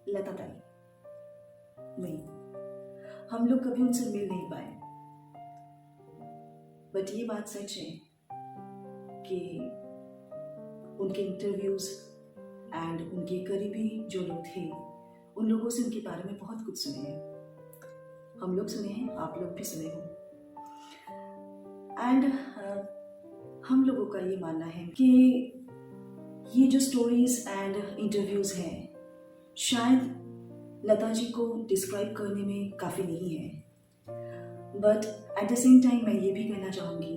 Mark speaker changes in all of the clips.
Speaker 1: लता ताई नहीं, हम लोग कभी उनसे मिल नहीं पाए। बट ये बात सच है कि उनके इंटरव्यूज एंड उनके करीबी जो लोग थे उन लोगों से उनके बारे में बहुत कुछ सुने हैं। हम लोग सुने हैं, आप लोग भी सुने हो। एंड हम लोगों का ये मानना है कि ये जो स्टोरीज एंड इंटरव्यूज हैं शायद लता जी को डिस्क्राइब करने में काफ़ी नहीं है। But at the same time मैं ये भी कहना चाहूँगी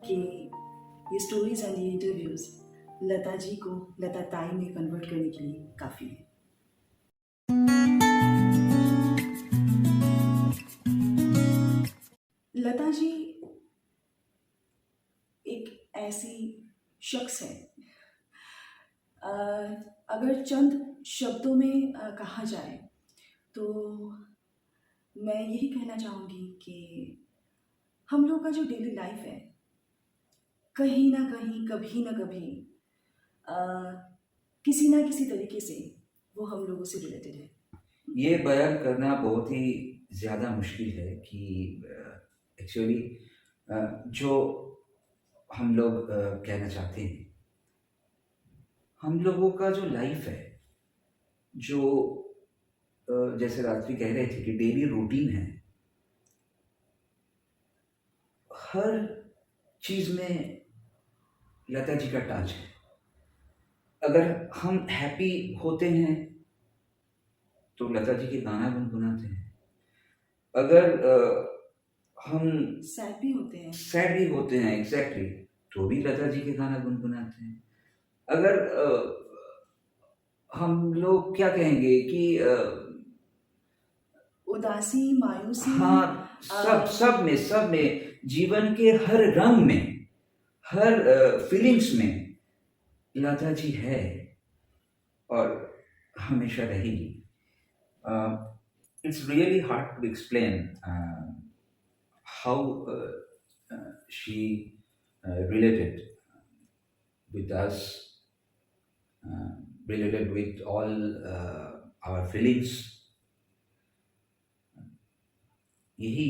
Speaker 1: कि ये स्टोरीज एंड ये इंटरव्यूज लता जी को लता ताई में कन्वर्ट करने के लिए काफ़ी है। लता जी एक ऐसी शख्स है, अगर चंद शब्दों में कहा जाए तो मैं यही कहना चाहूँगी कि हम लोग का जो डेली लाइफ है कहीं ना कहीं कभी ना कभी अ, किसी ना किसी तरीके से वो हम लोगों से रिलेटेड है।
Speaker 2: ये बयान करना बहुत ही ज़्यादा मुश्किल है कि एक्चुअली जो हम लोग कहना चाहते हैं, हम लोगों का जो लाइफ है, जो जैसे रात्रि कह रहे थे कि डेली रूटीन है, हर चीज़ में लता जी का टच है। अगर हम हैप्पी होते हैं तो लता जी के गाना गुनगुनाते हैं। अगर हम
Speaker 1: सैड भी होते हैं।
Speaker 2: सैड भी होते हैं एग्जैक्टली, तो भी लता जी के गाना गुनगुनाते हैं। अगर हम लोग क्या कहेंगे कि
Speaker 1: उदासी, मायूसी,
Speaker 2: हाँ, सब
Speaker 1: अ,
Speaker 2: सब में जीवन के हर रंग में, हर फीलिंग्स में लता जी है और हमेशा रहेगी। It's really hard to explain how she related with us, uh, related with all our feelings. यही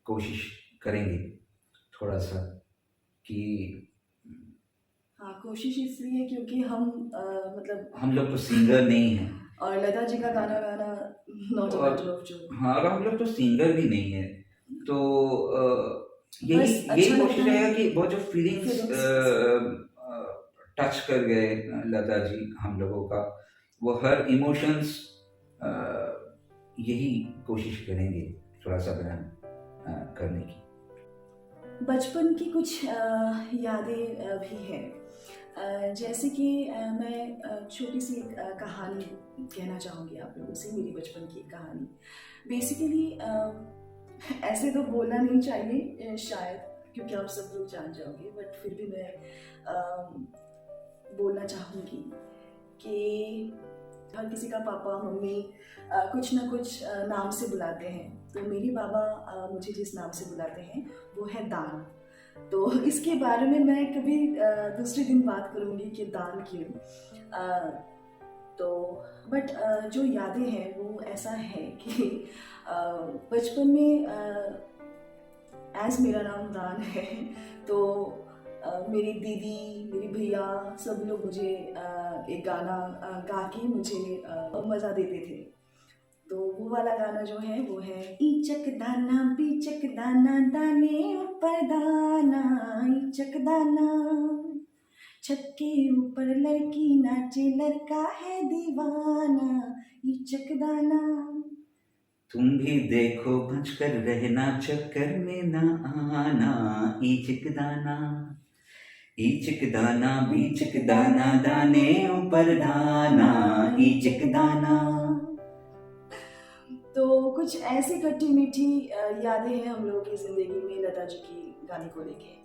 Speaker 2: कोशिश करेंगे थोड़ा सा कि
Speaker 1: हाँ, कोशिश इसलिए क्योंकि हम मतलब
Speaker 2: हम लोग तो सिंगर नहीं हैं
Speaker 1: और लता जी का गाना गाना नॉट अ
Speaker 2: और
Speaker 1: मैटर ऑफ जो
Speaker 2: हाँ, और हम लोग तो सिंगर भी नहीं है, तो यही
Speaker 1: बस
Speaker 2: यही
Speaker 1: अच्छा लगता
Speaker 2: कोशिश
Speaker 1: है
Speaker 2: रहेगा कि वो जो फीलिंग्स
Speaker 1: फीलिंग्स।
Speaker 2: टच कर गए लता जी हम लोगों का, वो हर इमोशंस, यही कोशिश करेंगे थोड़ा सा बयान करने की।
Speaker 1: बचपन की कुछ यादें भी हैं। जैसे कि मैं छोटी सी एक कहानी कहना चाहूँगी आप लोगों से, मेरी बचपन की एक कहानी। बेसिकली ऐसे तो बोलना नहीं चाहिए शायद, क्योंकि आप सब लोग जान जाओगे, बट फिर भी मैं बोलना चाहूँगी कि हर किसी का पापा मम्मी कुछ ना कुछ नाम से बुलाते हैं। तो मेरे बाबा मुझे जिस नाम से बुलाते हैं वो है दान। तो इसके बारे में मैं कभी दूसरे दिन बात करूँगी कि दान क्यों। अ, तो बट जो यादें हैं वो ऐसा है कि बचपन में एज मेरा नाम दान है, तो मेरी दीदी, मेरी भैया, सब लोग मुझे एक गाना गा के मुझे मज़ा देते थे। तो वो वाला गाना जो है वो है, ईचक दाना बीचक दाना दाने ऊपर दाना, ईचक दाना छत के ऊपर लड़की नाचे लड़का है दीवाना, ईचक दाना।
Speaker 2: तुम भी देखो बचकर रहना, चक्कर में ना आना, ईचक दाना, ईचक दाना बीचक दाना दाने ऊपर दाना, ईचक दाना।
Speaker 1: तो कुछ ऐसी खट्टी मीठी यादें हैं हम लोगों की ज़िंदगी में लता जी की गाने को लेके।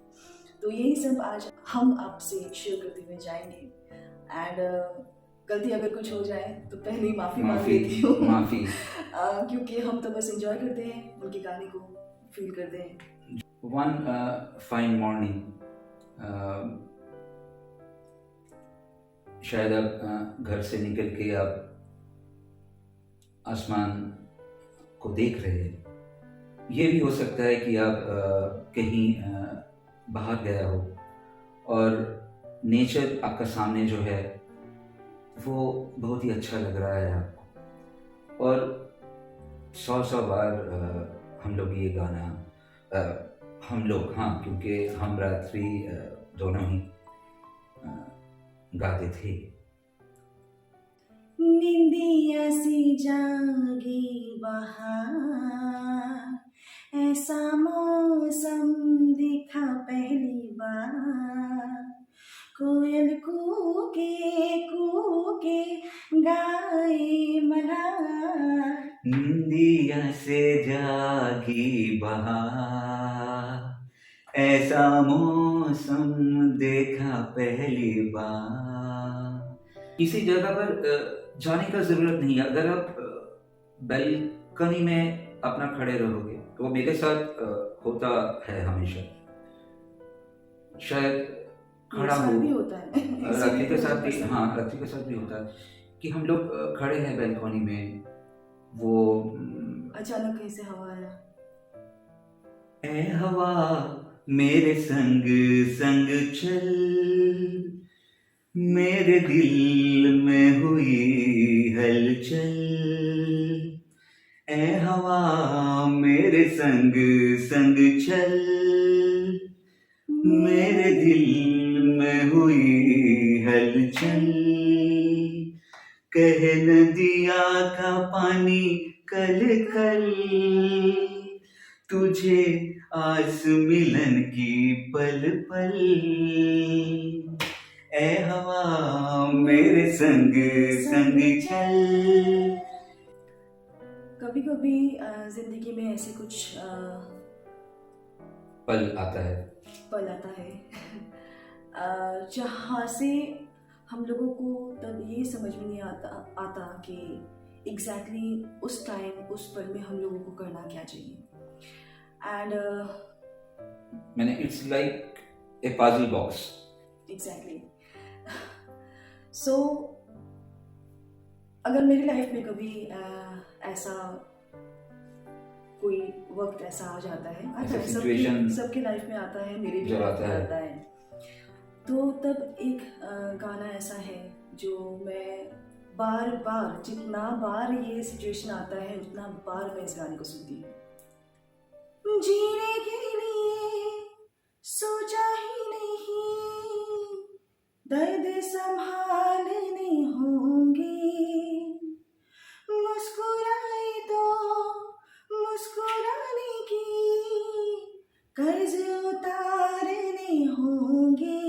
Speaker 1: तो यही सब आज हम आपसे शेयर करते हुए जाएंगे। एंड गलती अगर कुछ हो जाए तो पहले ही माफ़ी मांग
Speaker 2: माफी,
Speaker 1: लेती हूँ
Speaker 2: माफी।
Speaker 1: क्योंकि हम तो बस एंजॉय करते हैं, उनके गाने को फील करते हैं।
Speaker 2: वन फाइन मॉर्निंग, शायद आप घर से निकल के आप आसमान को देख रहे हैं। ये भी हो सकता है कि आप कहीं बाहर गया हो और नेचर आपका सामने जो है वो बहुत ही अच्छा लग रहा है आपको, और 100 बार हम लोग ये गाना हम लोग, हाँ, क्योंकि हम रात्रि दोनों ही गाते थे।
Speaker 1: निंदिया सी जागी बहार, ऐसा मौसम दिखा पहली बार, कोयल कूके कूके गाए मल्हार।
Speaker 2: निंदिया से जागी बहार, ऐसा मौसम देखा पहली बार। किसी जगह पर जाने का जरूरत नहीं है। अगर आप बैल्कनी में अपना खड़े रहोगे तो वो मेरे साथ होता है हमेशा। शायद
Speaker 1: मेरे
Speaker 2: खड़ा
Speaker 1: साथ
Speaker 2: हो,
Speaker 1: भी होता है इसीलिए
Speaker 2: रथी के
Speaker 1: तो
Speaker 2: साथ
Speaker 1: मुझे
Speaker 2: भी,
Speaker 1: पसंद
Speaker 2: हाँ,
Speaker 1: है।
Speaker 2: रथी के साथ भी होता है कि हम लोग खड़े हैं बैल्कनी में, वो
Speaker 1: अचानक कहीं से हवा आया,
Speaker 2: ए हवा मेरे संग संग चल, मेरे दिल में हुई हलचल, ए हवा मेरे संग संग चल, मेरे दिल में हुई हलचल, कह नदिया का पानी कल कल, तुझे आस मिलन की पल पल, ए हवा मेरे संग संग चल।
Speaker 1: कभी कभी जिंदगी में ऐसे कुछ
Speaker 2: पल आता है,
Speaker 1: पल आता है जहाँ से हम लोगों को तब ये समझ में नहीं आता कि एग्जैक्टली उस टाइम उस पल में हम लोगों को करना क्या चाहिए। एंड
Speaker 2: मैंने it's like a puzzle box.
Speaker 1: Exactly so अगर मेरी लाइफ में कभी ऐसा कोई वक्त ऐसा आ जाता है, आता है, सबकी लाइफ में आता है, मेरे भी
Speaker 2: जब
Speaker 1: लाइफ
Speaker 2: आता
Speaker 1: में
Speaker 2: है,
Speaker 1: आता है, तो तब एक गाना ऐसा है जो मैं बार बार, जितना बार ये सिचुएशन आता है उतना बार मैं इस गाने को सुनती हूँ। जीने के लिए सोचा ही नहीं, दर्द संभालने होंगे, मुस्कुराए तो मुस्कुराने की कर्ज उतारने होंगे,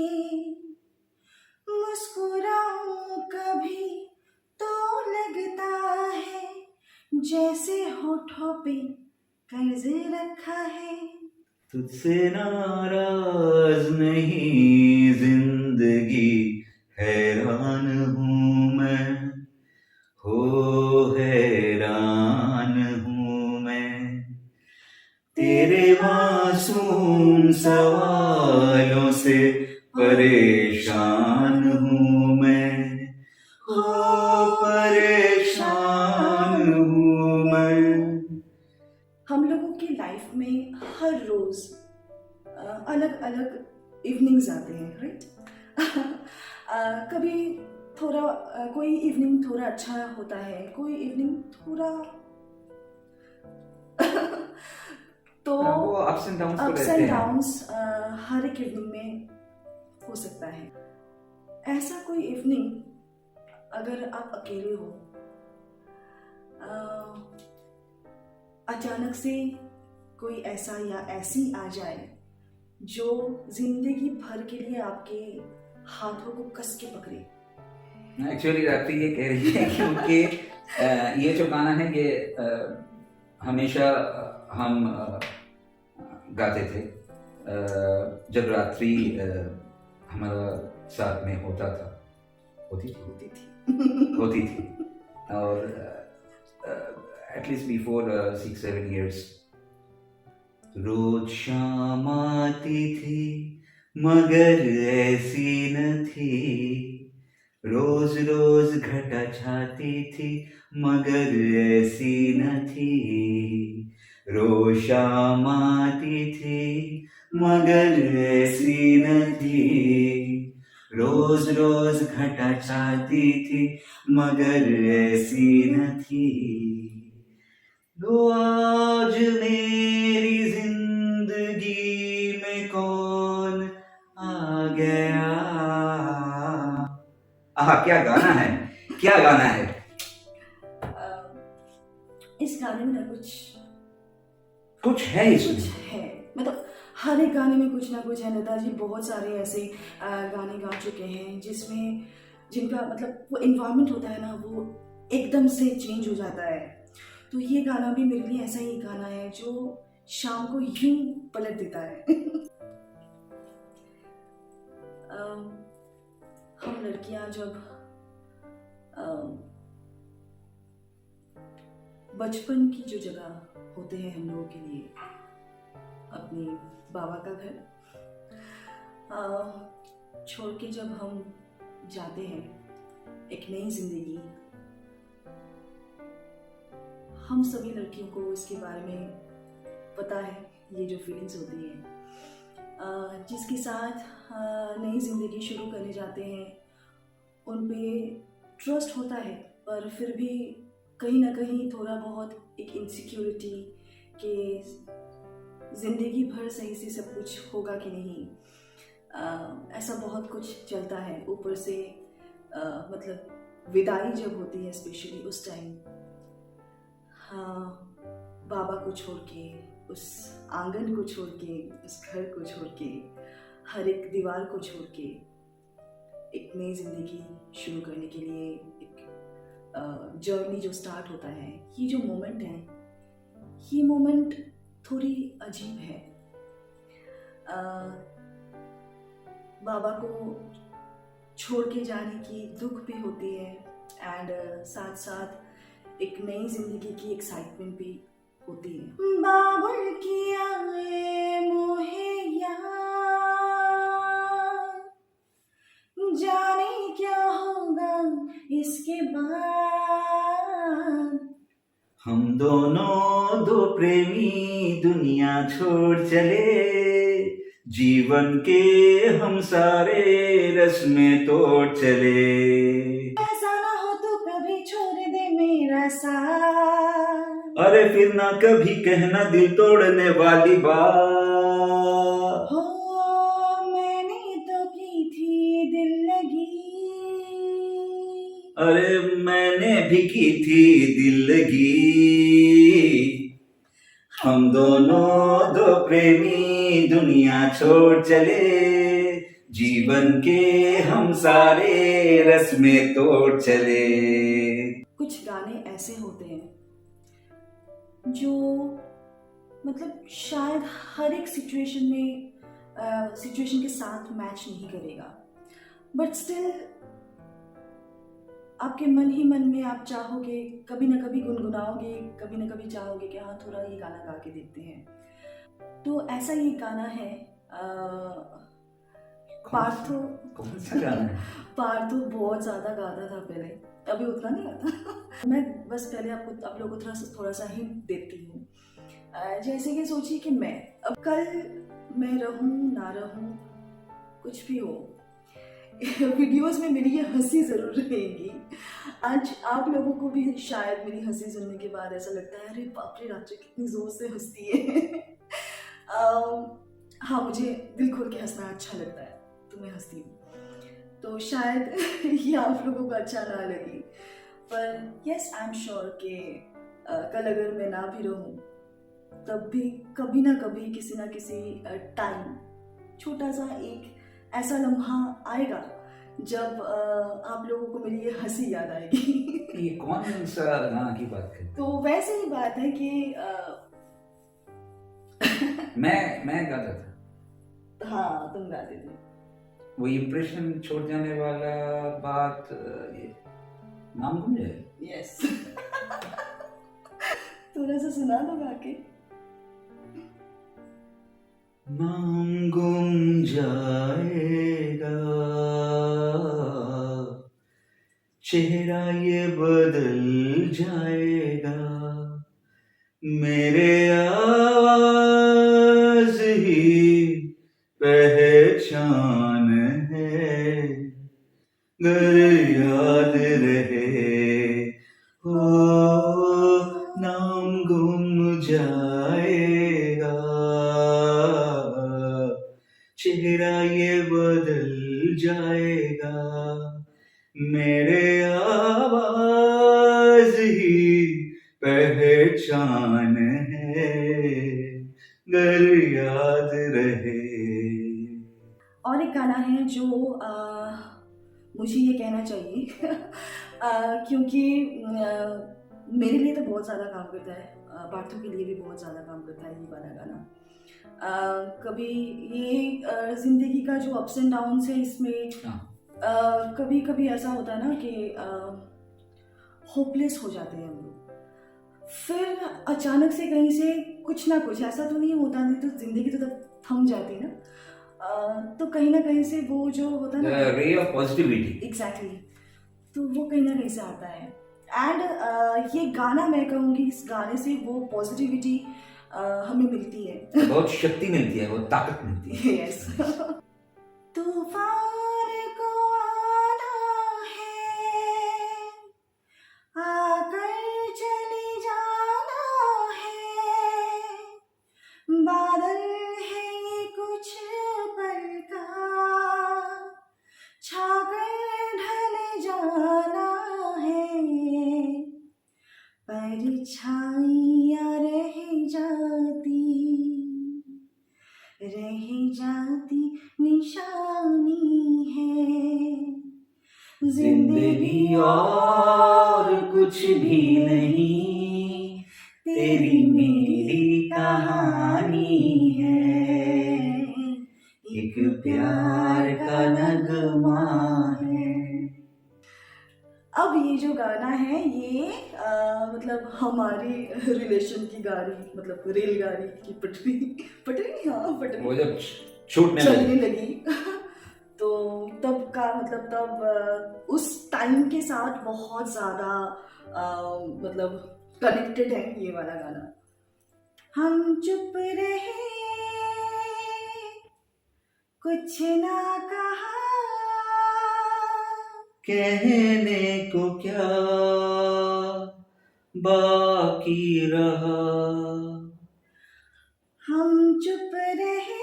Speaker 1: मुस्कुराऊं कभी तो लगता है जैसे होठों पे कर्ज रखा है। तुझसे नाराज नहीं जिंदगी, हैरान हूँ मैं, हो हैरान हूँ मैं, तेरे मासूम सवालों से परेशान हूँ मैं, हो परेशान हूँ मैं। हम लोगों की लाइफ में हर रोज अलग अलग इवनिंग्स आते हैं, राइट? कभी थोड़ा कोई इवनिंग थोड़ा अच्छा होता है, कोई इवनिंग थोड़ा तो
Speaker 2: वो अप्स एंड डाउन्स तो
Speaker 1: अप्स
Speaker 2: रहते
Speaker 1: एंड
Speaker 2: हैं।
Speaker 1: डाउन्स हर एक इवनिंग में हो सकता है। ऐसा कोई इवनिंग अगर आप अकेले हो, अचानक से कोई ऐसा या ऐसी आ जाए जो जिंदगी भर के लिए आपके हाथों को कस के पकड़े।
Speaker 2: एक्चुअली रात्रि ये कह रही है क्योंकि ये जो गाना है ये हमेशा हम गाते थे जब रात्रि हमारा साथ में होता था, होती थी और एटलीस्ट बिफोर 6-7 years। रोज शाम आती थी मगर ऐसी न थी, रोज रोज घटा छाती थी मगर ऐसी न थी, रोज शाम आती थी मगर ऐसी न थी, रोज रोज घटा छाती थी मगर ऐसी न थी। तो आज मेरी जिंदगी में कौन आ गया। आह क्या गाना है, क्या गाना है।
Speaker 1: इस गाने में ना
Speaker 2: कुछ है
Speaker 1: कुछ
Speaker 2: इसमें।
Speaker 1: है, मतलब हर एक गाने में कुछ ना कुछ है। लता जी बहुत सारे ऐसे गाने गा चुके हैं जिसमें जिनका मतलब वो इन्वायरमेंट होता है ना, वो एकदम से चेंज हो जाता है। तो ये गाना भी मेरे लिए ऐसा ही गाना है जो शाम को यूं पलट देता है। अम, हम लड़कियां जब बचपन की जो जगह होते हैं हम लोगों के लिए, अपने बाबा का घर छोड़ के जब हम जाते हैं एक नई जिंदगी, हम सभी लड़कियों को इसके बारे में पता है। ये जो फीलिंग्स होती हैं जिसके साथ नई ज़िंदगी शुरू करने जाते हैं, उन पे ट्रस्ट होता है, पर फिर भी कहीं ना कहीं थोड़ा बहुत एक इनसिक्योरिटी कि ज़िंदगी भर सही से सब कुछ होगा कि नहीं। ऐसा बहुत कुछ चलता है। ऊपर से मतलब विदाई जब होती है स्पेशली उस टाइम, हाँ, बाबा को छोड़ के, उस आंगन को छोड़ के, उस घर को छोड़ के, हर एक दीवार को छोड़ के एक नई ज़िंदगी शुरू करने के लिए एक जर्नी जो स्टार्ट होता है, ये जो मोमेंट है, ये मोमेंट थोड़ी अजीब है। बाबा को छोड़ के जाने की दुख भी होती है, एंड साथ साथ एक नई जिंदगी की एक्साइटमेंट भी होती है। बाबुल की आए मोहे यार, जाने क्या होगा इसके बाद।
Speaker 2: हम दोनों दो प्रेमी दुनिया छोड़ चले, जीवन के हम सारे रस्में तोड़ चले।
Speaker 1: ऐसा ना हो तो कभी छोड़ दे मेरा साथ,
Speaker 2: अरे फिर ना कभी कहना दिल तोड़ने वाली बात।
Speaker 1: हो मैंने तो की थी दिल लगी,
Speaker 2: अरे मैंने भी की थी दिल लगी। हम दोनों दो प्रेमी दुनिया छोड़ चले, जीवन के हम सारे रस्में तोड़ चले।
Speaker 1: कुछ गाने ऐसे होते हैं जो मतलब शायद हर एक सिचुएशन में सिचुएशन के साथ मैच नहीं करेगा, बट स्टिल आपके मन ही मन में आप चाहोगे, कभी ना कभी गुनगुनाओगे, कभी ना कभी चाहोगे कि हाँ थोड़ा ये गाना गा के देखते हैं। तो ऐसा ही गाना है पार्थो।
Speaker 2: कौन सा गाना है?
Speaker 1: पार्थो बहुत ज़्यादा गाता था पहले, अभी उतना नहीं गाता। मैं बस पहले आपको आप लोगों को थोड़ा सा हिंट देती हूँ। जैसे कि सोचिए कि मैं अब कल मैं रहूँ ना रहूँ, कुछ भी हो, वीडियोस में मेरी ये हंसी ज़रूर रहेगी। आज आप लोगों को भी शायद मेरी हंसी सुनने के बाद ऐसा लगता है अरे बाप रे रात्रि कितनी ज़ोर से हंसती है। हाँ, मुझे दिल खोल के हंसना अच्छा लगता है, तो मैं हंसती हूँ। तो शायद ये आप लोगों को अच्छा ना लगे, पर यस आई एम श्योर कि कल अगर मैं ना भी रहूँ तब भी कभी ना कभी किसी ना किसी टाइम छोटा सा एक ऐसा लम्हा आएगा जब आप लोगों को मेरी ये हंसी याद आएगी।
Speaker 2: ये कौन सा गाना की बात कर?
Speaker 1: तो वैसे ही बात है कि
Speaker 2: मैं गाता था।
Speaker 1: हाँ तुम गाते थे।
Speaker 2: वो इम्प्रेशन छोड़ जाने वाला बात, ये नाम गुम जाए।
Speaker 1: यस। थोड़ा सा सुना दो गा के।
Speaker 2: नाम गुम जाएगा चेहरा ये बदल जाएगा, मेरे आवाज ही पहचान है, गर याद रहे हो नाम गुम जाएगा, चेहरा ये बदल जाएगा, मेरे आवाज ही पहचान है, गर याद रहे।
Speaker 1: और एक गाना है जो मुझे ये कहना चाहिए क्योंकि मेरे लिए तो बहुत ज़्यादा काम करता है, पार्थो के लिए भी बहुत ज़्यादा काम करता है ये वाला गाना। कभी ये ज़िंदगी का जो अप्स एंड डाउन्स है इसमें कभी कभी ऐसा होता है ना कि होपलेस हो जाते हैं हम लोग, फिर अचानक से कहीं से कुछ ना कुछ, ऐसा तो नहीं होता, नहीं तो ज़िंदगी तो तब थम जाती है ना, तो कहीं ना कहीं से वो जो होता है ना,
Speaker 2: रे ऑफ पॉजिटिविटी।
Speaker 1: एग्जैक्टली, तो वो कहीं ना कहीं से आता है। एंड ये गाना मैं कहूँगी, इस गाने से वो पॉजिटिविटी हमें मिलती है,
Speaker 2: बहुत शक्ति मिलती है, वो ताकत मिलती है।
Speaker 1: यस। तूफान को आना है, आकर चले जाना है, बादल है ये कुछ पल का, छाकर ढल जाना है, परछाइयाँ रह जाती निशानी है,
Speaker 2: जिंदगी और कुछ भी नहीं, तेरी मेरी कहानी है, एक प्यार का नगमा है।
Speaker 1: अब ये जो गाना है ये मतलब हमारी रिलेशन की गाड़ी, मतलब रेलगाड़ी की पटरी, पटरी, हाँ पटरी,
Speaker 2: वो जब छूटने
Speaker 1: चलने लगी तो तब का मतलब तब उस टाइम के साथ बहुत ज़्यादा मतलब कनेक्टेड है ये वाला गाना। हम चुप रहे, कुछ ना कहा,
Speaker 2: कहने को क्या बाकी रहा,
Speaker 1: हम चुप रहे,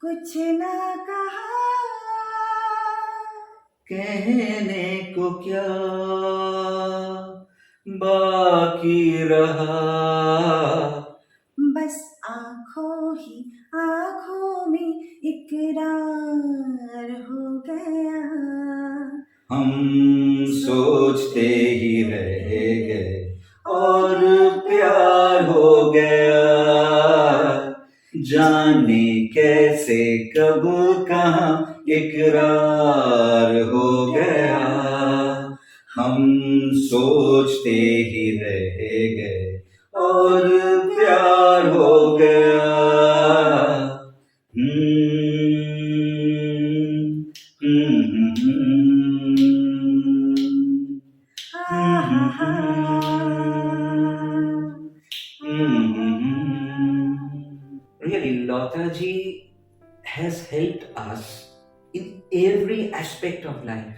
Speaker 1: कुछ ना कहा,
Speaker 2: कहने को क्या बाकी रहा,
Speaker 1: बस आंखों में इकरार हो गया,
Speaker 2: हम सोचते ही रह गए और प्यार हो गया, जाने कैसे कब कहाँ इकरार हो गया, हम सोचते ही रह गए और प्यार हो गया। Really, Lata ji has helped us in every aspect of life.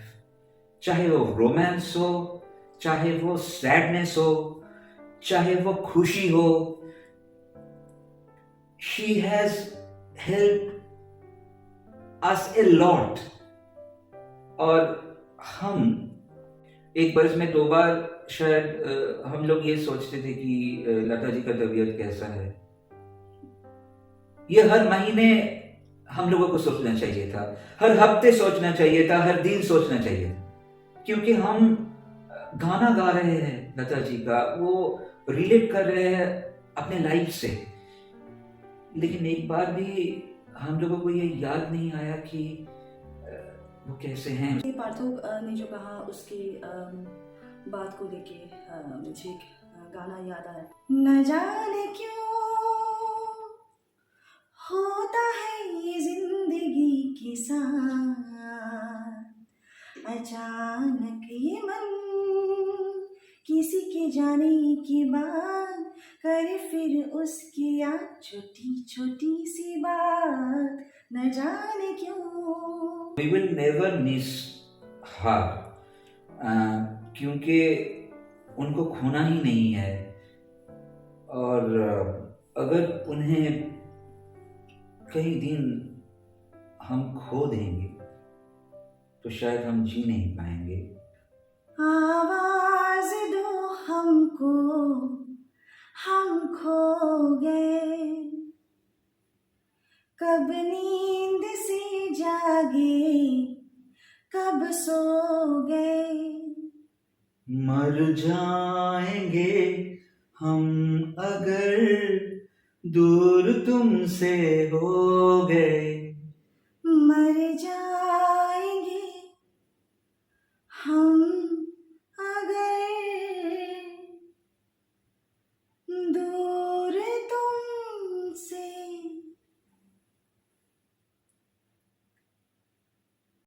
Speaker 2: चाहे वो रोमांस हो, चाहे वो सैडनेस हो, चाहे वो खुशी हो, she has helped us a lot. और हम एक बरस में 2 बार शायद हम लोग ये सोचते थे कि लता जी का तबीयत कैसा है। ये हर महीने हम लोगों को सोचना चाहिए था, हर हफ्ते सोचना चाहिए था, हर दिन सोचना चाहिए था, क्योंकि हम गाना गा रहे हैं लता जी का, वो रिलेट कर रहे हैं अपने लाइफ से, लेकिन एक बार भी हम लोगों को ये याद नहीं आया कि वो कैसे हैं।
Speaker 1: पार्थो ने जो कहा उसकी बात को लेके मुझे एक गाना याद आया, न जाने क्यों होता है ये जिंदगी के साथ, अचानक ये मन किसी के जाने की बात करे, फिर उसकी याद छोटी छोटी सी बात, न जाने क्यों।
Speaker 2: We will never miss her, क्योंकि उनको खोना ही नहीं है। और अगर उन्हें कई दिन हम खो देंगे तो शायद हम जी नहीं पाएंगे।
Speaker 1: आवाज दो हमको, हम खो गए, कब नींद से जागे, कब सो गए।
Speaker 2: मर जाएंगे हम अगर दूर तुमसे हो गए।